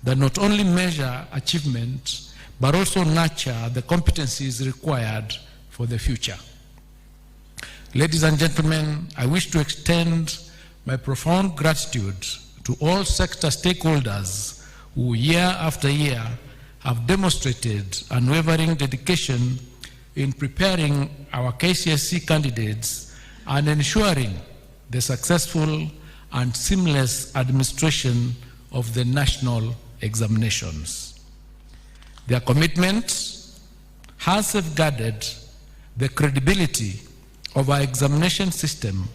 that not only measure achievement, but also nurture the competencies required for the future. Ladies and gentlemen, I wish to extend my profound gratitude to all sector stakeholders who year after year have demonstrated unwavering dedication in preparing our KCSE candidates and ensuring the successful and seamless administration of the national examinations. Their commitment has safeguarded the credibility of our examination system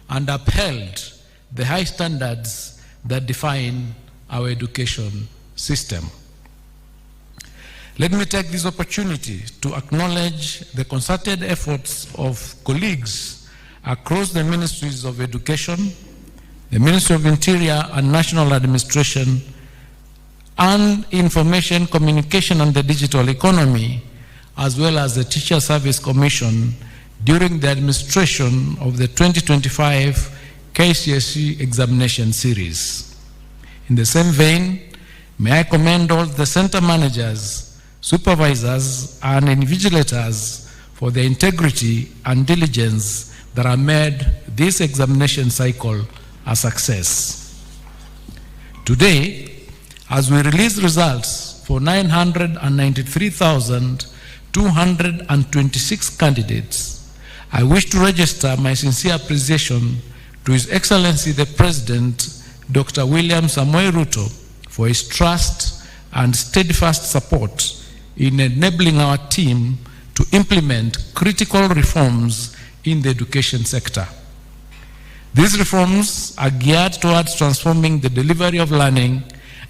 and upheld the high standards that define our education system. Let me take this opportunity to acknowledge the concerted efforts of colleagues across the Ministries of Education, the Ministry of Interior and National Administration, and Information, Communication and the Digital Economy, as well as the Teacher Service Commission during the administration of the 2025 KCSE examination series. In the same vein, may I commend all the center managers, supervisors, and invigilators for the integrity and diligence that have made this examination cycle a success. Today, as we release results for 993,226 candidates, I wish to register my sincere appreciation to His Excellency the President, Dr. William Samoei Ruto, for his trust and steadfast support in enabling our team to implement critical reforms in the education sector. These reforms are geared towards transforming the delivery of learning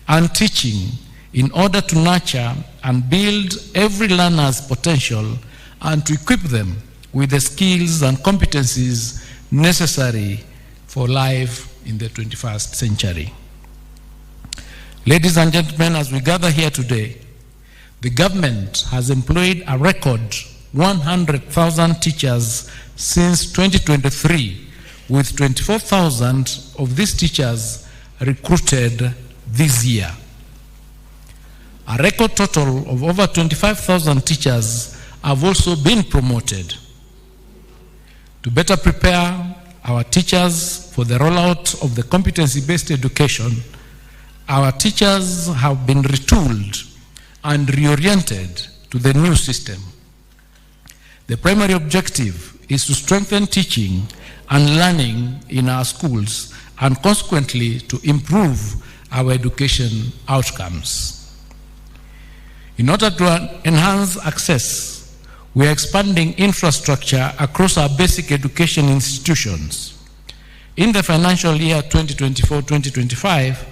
and teaching in order to nurture and build every learner's potential and to equip them with the skills and competencies necessary for life in the 21st century. Ladies and gentlemen, as we gather here today, the government has employed a record 100,000 teachers since 2023, with 24,000 of these teachers recruited this year. A record total of over 25,000 teachers have also been promoted. To better prepare our teachers for the rollout of the competency-based education, our teachers have been retooled and reoriented to the new system. The primary objective is to strengthen teaching and learning in our schools and consequently to improve our education outcomes. In order to enhance access, we are expanding infrastructure across our basic education institutions. In the financial year 2024-2025,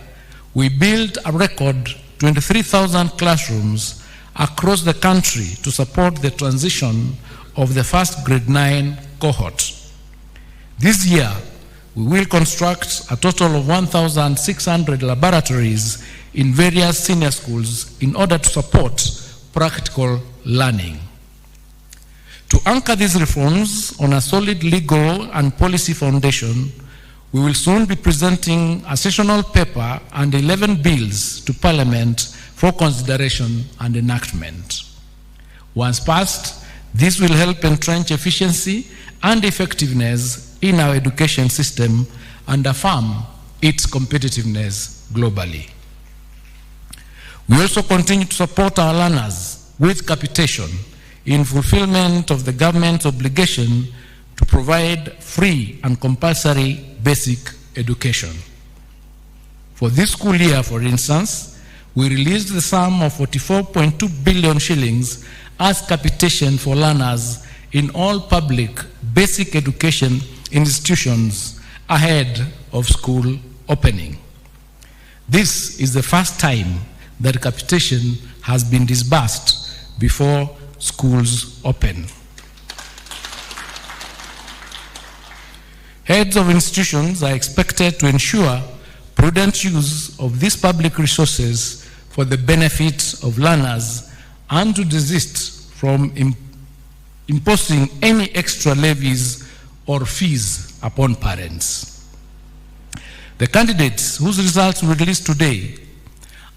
we built a record 23,000 classrooms across the country to support the transition of the first grade 9 cohort. This year, we will construct a total of 1,600 laboratories in various senior schools in order to support practical learning. To anchor these reforms on a solid legal and policy foundation, we will soon be presenting a sessional paper and 11 bills to Parliament for consideration and enactment. Once passed, this will help entrench efficiency and effectiveness in our education system and affirm its competitiveness globally. We also continue to support our learners with capitation in fulfillment of the government's obligation to provide free and compulsory basic education. For this school year, for instance, we released the sum of 44.2 billion shillings as capitation for learners in all public basic education institutions ahead of school opening. This is the first time that capitation has been disbursed before schools open. Heads of institutions are expected to ensure prudent use of these public resources for the benefit of learners and to desist from imposing any extra levies or fees upon parents. The candidates whose results we release today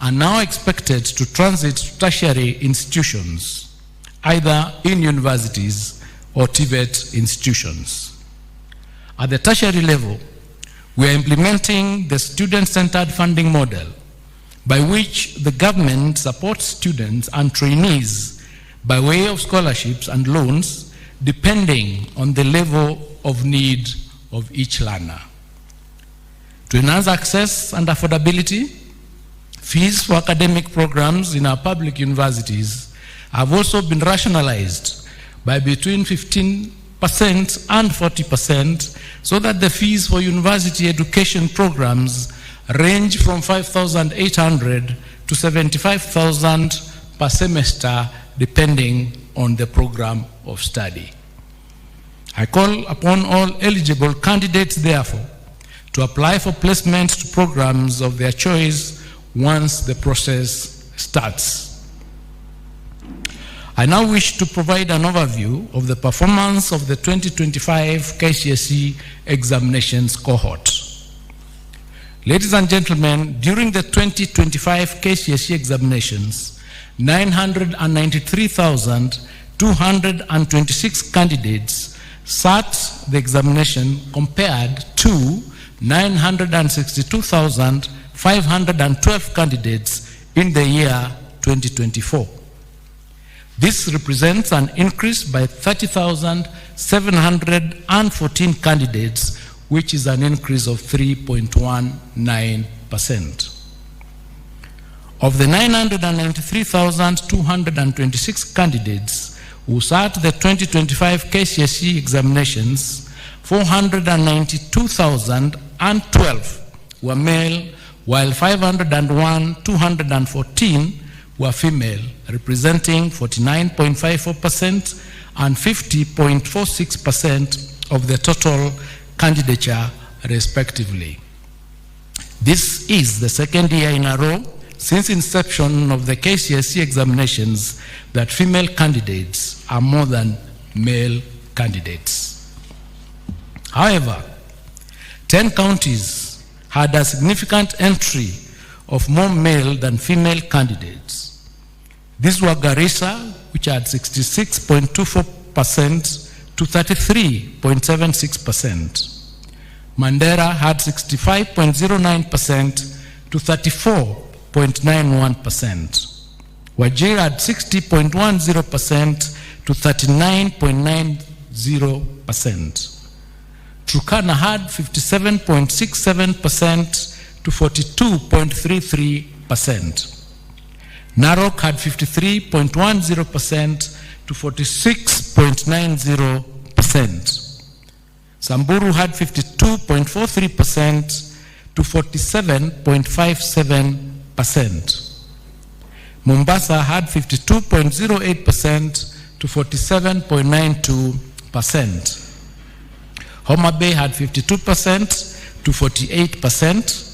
are now expected to transit to tertiary institutions, either in universities or TVET institutions. At the tertiary level, we are implementing the student-centered funding model by which the government supports students and trainees by way of scholarships and loans depending on the level of need of each learner. To enhance access and affordability, fees for academic programs in our public universities have also been rationalized by between 15% and 40%, so that the fees for university education programs range from 5,800 to 75,000 per semester, depending on the program of study. I call upon all eligible candidates, therefore, to apply for placement to programs of their choice once the process starts. I now wish to provide an overview of the performance of the 2025 KCSE examinations cohort. Ladies and gentlemen, during the 2025 KCSE examinations, 993,226 candidates sat the examination compared to 962,512 candidates in the year 2024. This represents an increase by 30,714 candidates, which is an increase of 3.19%. Of the 993,226 candidates who sat the 2025 KCSE examinations, 492,012 were male, while 501,214 were female, representing 49.54% and 50.46% of the total candidature, respectively. This is the second year in a row since inception of the KCSE examinations that female candidates are more than male candidates. However, 10 counties had a significant entry of more male than female candidates. These were Garissa, which had 66.24% to 33.76%. Mandera had 65.09% to 34.91%. Wajir had 60.10% to 39.90%. Turkana had 57.67% to 42.33%. Narok had 53.10% to 46.90%. Samburu had 52.43% to 47.57%. Mombasa had 52.08% to 47.92%. Homa Bay had 52% to 48%.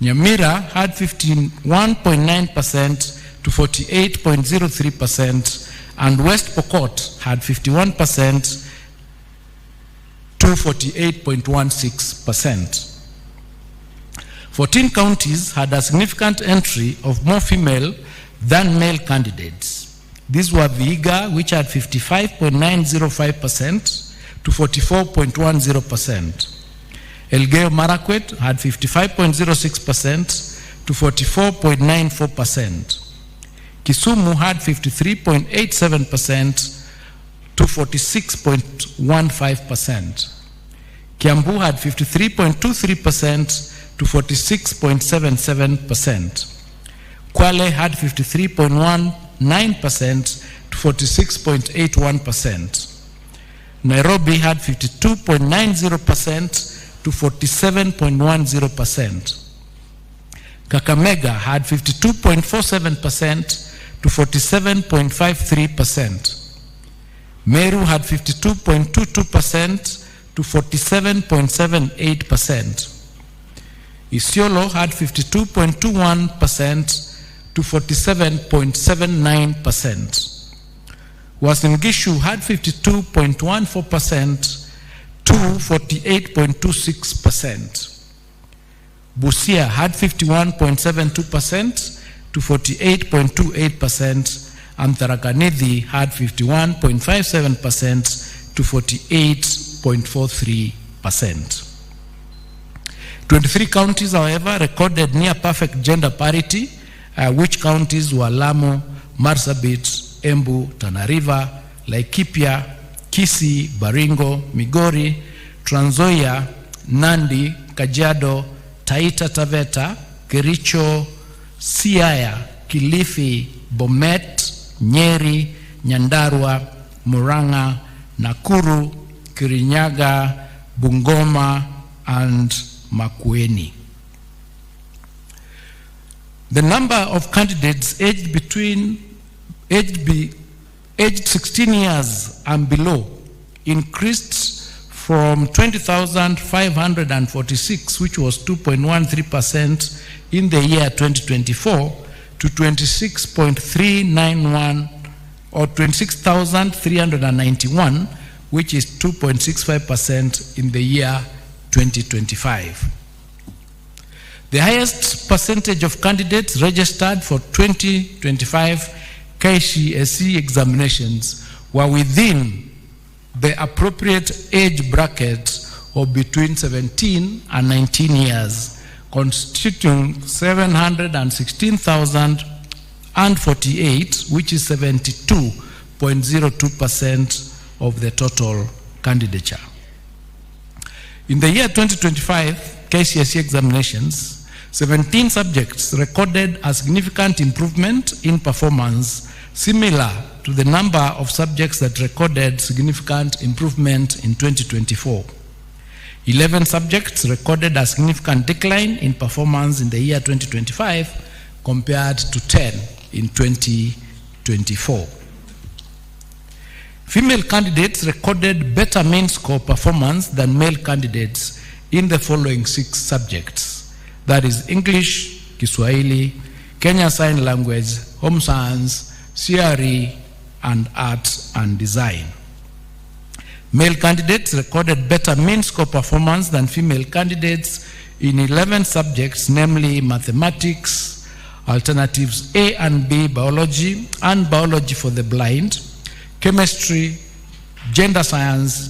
Nyamira had 51.9% to 48.03%, and West Pokot had 51% to 48.16%. 14 counties had a significant entry of more female than male candidates. These were Vihiga, which had 55.905% to 44.10%. Elgeyo Marakwet had 55.06% to 44.94%. Kisumu had 53.87% to 46.15%. Kiambu had 53.23% to 46.77%. Kwale had 53.19% to 46.81%. Nairobi had 52.90% to 47.10%. Kakamega had 52.47% to 47.53%. Meru had 52.22% to 47.78%. Isiolo had 52.21% to 47.79%. Uasin Gishu had 52.14% to 48.26%. Busia had 51.72% to 48.28%, and Tharaka Nithi had 51.57% to 48.43%. 23 counties, however, recorded near perfect gender parity, which counties were Lamu, Marsabit, Embu, Tana River, Laikipia, Kisii, Baringo, Migori, Trans Nzoia, Nandi, Kajiado, Taita Taveta, Kericho, Siaya, Kilifi, Bomet, Nyeri, Nyandarua, Murang'a, Nakuru, Kirinyaga, Bungoma, and Makwiny. The number of candidates aged 16 years and below increased from 20,546, which was 2.13% in the year 2024, to 26.391 or 26,391, which is 2.65% in the year 2025. The highest percentage of candidates registered for 2025 KCSE examinations were within the appropriate age bracket of between 17 and 19 years, constituting 716,048, which is 72.02% of the total candidature. In the year 2025 KCSE examinations, 17 subjects recorded a significant improvement in performance, similar to the number of subjects that recorded significant improvement in 2024. 11 subjects recorded a significant decline in performance in the year 2025 compared to 10 in 2024. Female candidates recorded better mean score performance than male candidates in the following 6 subjects. That is English, Kiswahili, Kenya Sign Language, Home Science, CRE, and Arts and Design. Male candidates recorded better mean score performance than female candidates in 11 subjects, namely Mathematics, Alternatives A and B, Biology, and Biology for the Blind, Chemistry, General Science,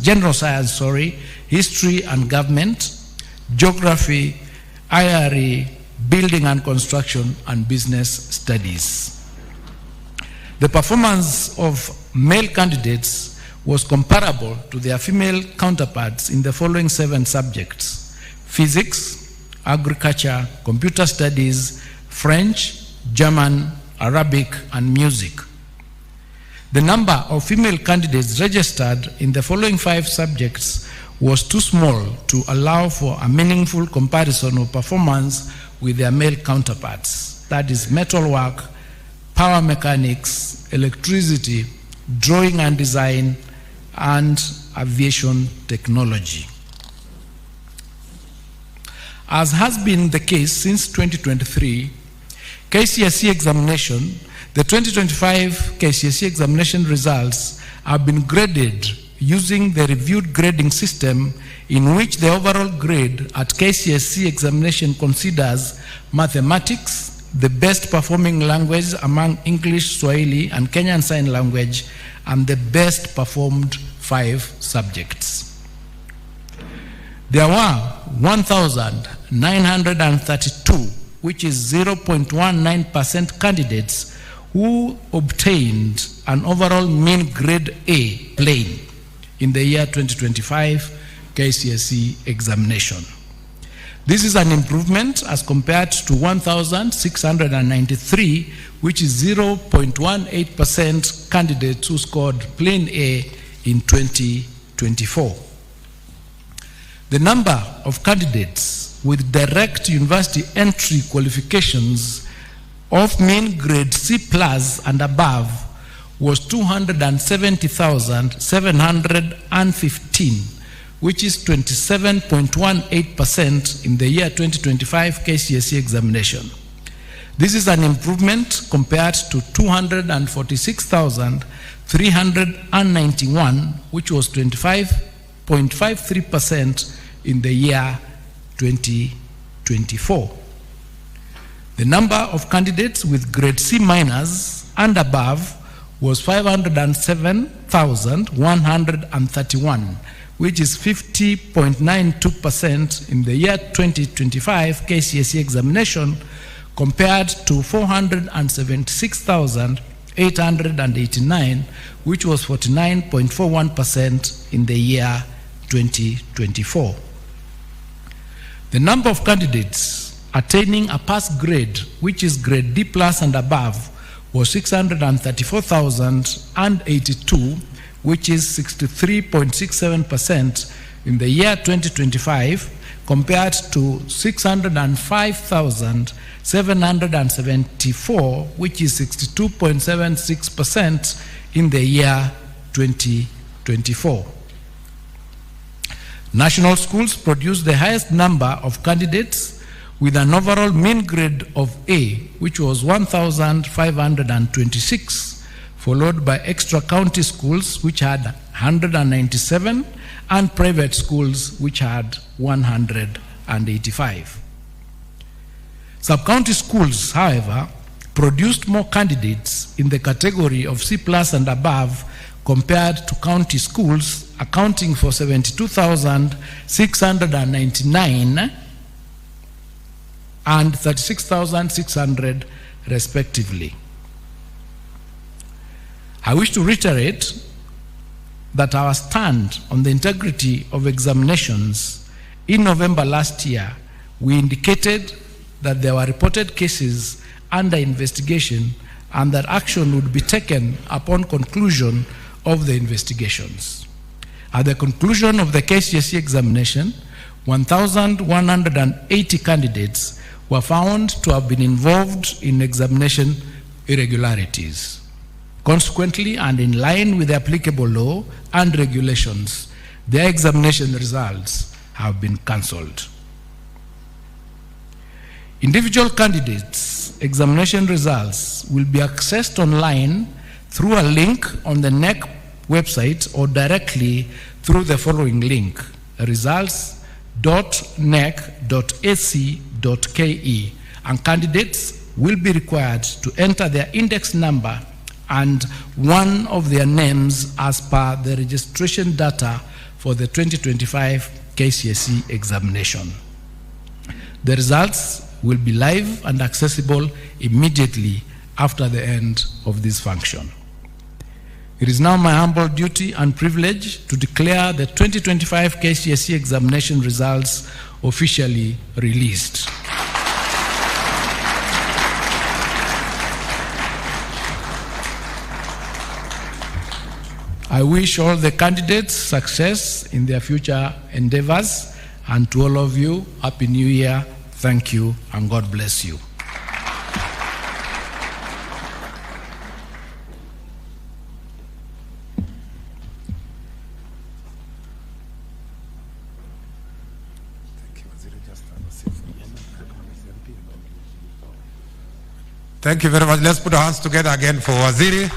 History and Government, Geography, IRE, Building and Construction, and Business Studies. The performance of male candidates was comparable to their female counterparts in the following 7 subjects: Physics, Agriculture, Computer Studies, French, German, Arabic, and Music. The number of female candidates registered in the following 5 subjects was too small to allow for a meaningful comparison of performance with their male counterparts. That is metalwork, power mechanics, electricity, drawing and design, and aviation technology. As has been the case since 2023, KCSE examination, the 2025 KCSE examination results have been graded using the reviewed grading system, in which the overall grade at KCSE examination considers mathematics the best performing language among English, Swahili, and Kenyan Sign Language, and the best performed 5 subjects. There were 1,932, which is 0.19% candidates who obtained an overall mean grade A plain in the year 2025 KCSE examination. This is an improvement as compared to 1,693, which is 0.18% candidates who scored plain A in 2024. The number of candidates with direct university entry qualifications of mean grade C+ and above was 270,715, which is 27.18% in the year 2025 KCSE examination. This is an improvement compared to 246,391, which was 25.53% in the year 2024. The number of candidates with grade C minors and above was 507,131, which is 50.92% in the year 2025 KCSE examination, compared to 476,889, which was 49.41% in the year 2024. The number of candidates attaining a pass grade, which is grade D plus and above, was 634,082, which is 63.67% in the year 2025, compared to 605,774, which is 62.76% in the year 2024. National schools produced the highest number of candidates with an overall mean grade of A, which was 1,526, followed by extra county schools, which had 197, and private schools, which had 185. Sub-county schools, however, produced more candidates in the category of C plus and above compared to county schools, accounting for 72,699 and 36,600 respectively. I wish to reiterate that our stand on the integrity of examinations in November last year, we indicated that there were reported cases under investigation and that action would be taken upon conclusion of the investigations. At the conclusion of the KCSE examination, 1,180 candidates were found to have been involved in examination irregularities. Consequently, and in line with the applicable law and regulations, their examination results have been cancelled. Individual candidates' examination results will be accessed online through a link on the NEC website or directly through the following link: results.nec.ac.ke, and candidates will be required to enter their index number and one of their names as per the registration data for the 2025 KCSE examination. The results will be live and accessible immediately after the end of this function. It is now my humble duty and privilege to declare the 2025 KCSE examination results officially released. I wish all the candidates success in their future endeavors, and to all of you, Happy New Year, thank you, and God bless you. Thank you very much. Let's put our hands together again for Waziri.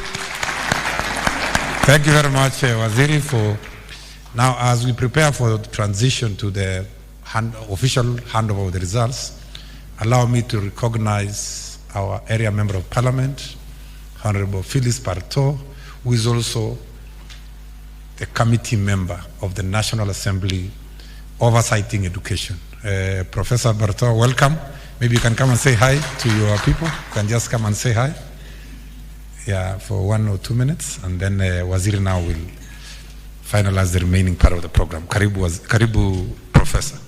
Thank you very much, Waziri, for now as we prepare for the transition to the official handover of the results. Allow me to recognize our area member of parliament, Honorable Phyllis Parto, who is also the committee member of the National Assembly Oversighting Education. Professor Parto, welcome. Maybe you can come and say hi to your people. You can just come and say hi. Yeah, for 1 or 2 minutes, and then Waziri now will finalize the remaining part of the program. Karibu, Professor.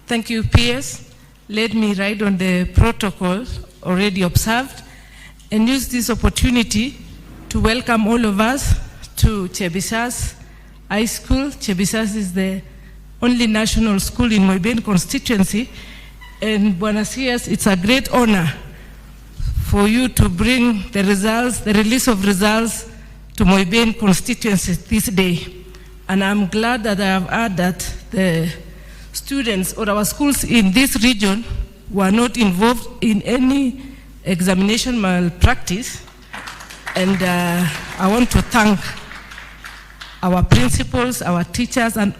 Thank you, PS. Let me write on the protocol already observed and use this opportunity to welcome all of us to Chebisas High School. Chebisas is the only national school in Moiben constituency, and Buenos Aires, it's a great honor for you to bring the results, the release of results to Moiben constituency this day. And I'm glad that I have heard that the students or our schools in this region were not involved in any examination malpractice. And I want to thank our principals, our teachers, and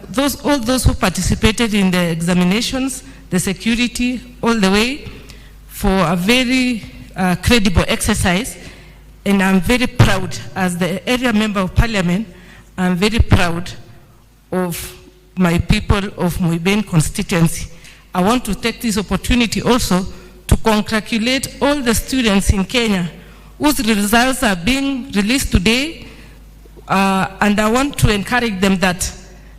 all those who participated in the examinations. the security, all the way for a very credible exercise. And I'm very proud, as the area member of parliament, I'm very proud of my people of Moiben constituency. I want to take this opportunity also to congratulate all the students in Kenya whose results are being released today, and I want to encourage them that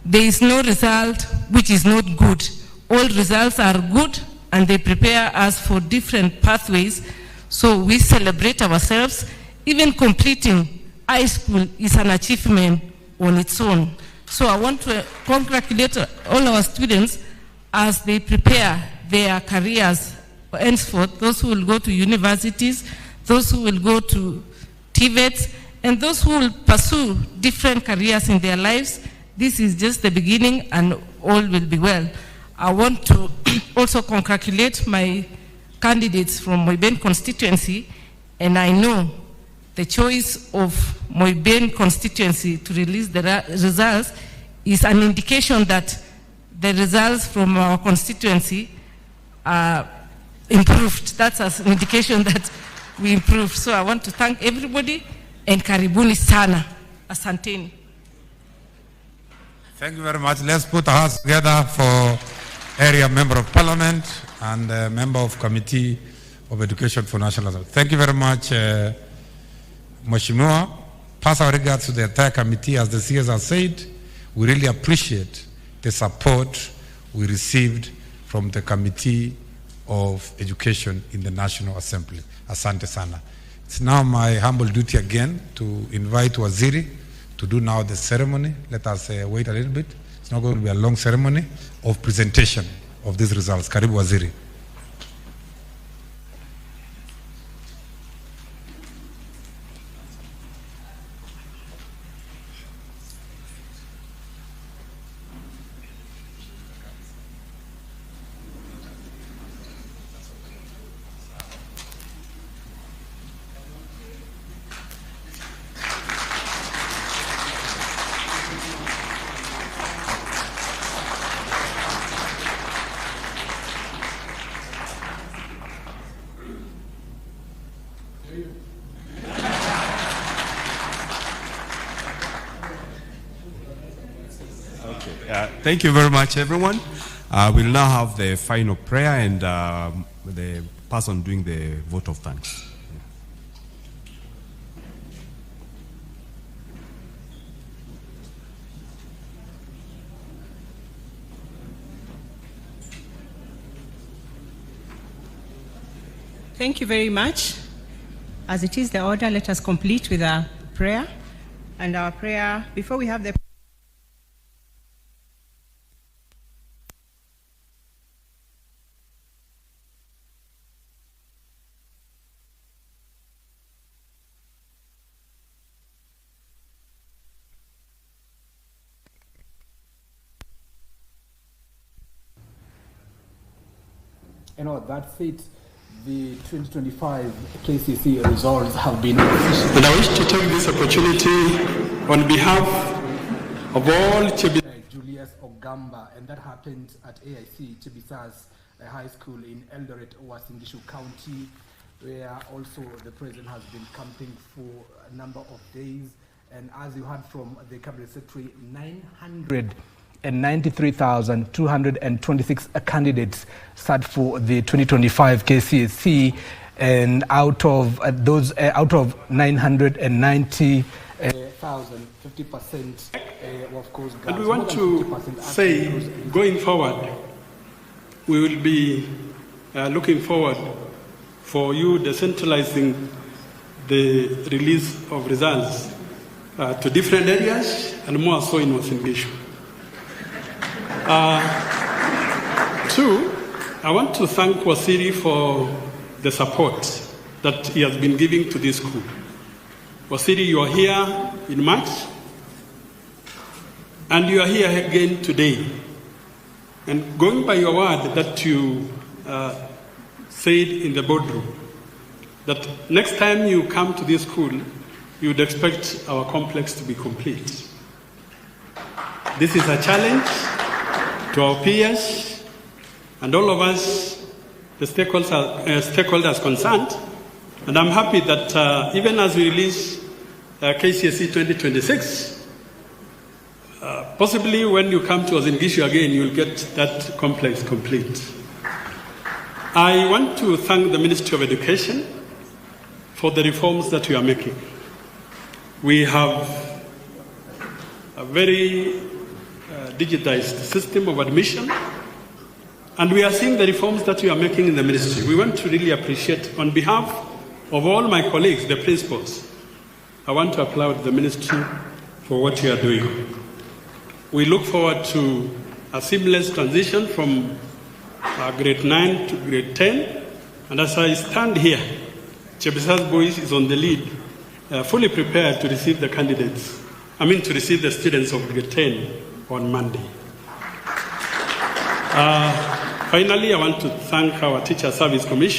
there is no result which is not good. All results are good, and they prepare us for different pathways, so we celebrate ourselves. Even completing high school is an achievement on its own. So I want to congratulate all our students as they prepare their careers henceforth, those who will go to universities, those who will go to TVETs, and those who will pursue different careers in their lives. This is just the beginning, and all will be well. I want to also congratulate my candidates from Moiben constituency, and I know the choice of Moiben constituency to release the results is an indication that the results from our constituency are improved. That's an indication that we improved. So I want to thank everybody, and karibuni sana. Asanteni. Thank you very much. Let's put our hands together for area member of parliament and member of committee of education for national assembly. Thank you very much, Mheshimiwa. Pass our regards to the entire committee. As the CS has said, we really appreciate the support we received from the Committee of Education in the National Assembly. Asante sana. It's now my humble duty again to invite Waziri to do now the ceremony. Let us wait a little bit. It's not going to be a long ceremony of presentation of these results. Karibu Waziri. Thank you very much, everyone. We'll now have the final prayer and the person doing the vote of thanks. Thank you very much. As it is the order, let us complete with a prayer. And our prayer, before we have the that's it. The 2025 KCSE results have been official. And I wish to take this opportunity on behalf of all Julius Ogamba, and that happened at AIC Chebisas High School in Eldoret, Uasin, Gishu County, where also the president has been camping for a number of days. And as you heard from the cabinet secretary, 993,226 candidates sat for the 2025 KCSE, and out of 990,000, 50%, of course, girls. And we want to say, going forward, we will be looking forward for you decentralizing the release of results to different areas, and more so in Uasin Gishu. Two, I want to thank Waziri for the support that he has been giving to this school. Waziri, you are here in March, and you are here again today. And going by your word that you said in the boardroom, that next time you come to this school, you would expect our complex to be complete. This is a challenge to our peers, and all of us, the stakeholders concerned. And I'm happy that even as we release KCSE 2026, possibly when you come to Uasin Gishu again, you'll get that complex complete. I want to thank the Ministry of Education for the reforms that we are making. We have a very digitized system of admission, and we are seeing the reforms that we are making in the ministry. We want to really appreciate, on behalf of all my colleagues, the principals, I want to applaud the ministry for what you are doing. We look forward to a seamless transition from grade 9 to grade 10. And as I stand here, Chebisas Boys is on the lead, fully prepared to receive the candidates, to receive the students of grade 10 on Monday. Finally, I want to thank our Teacher Service Commission.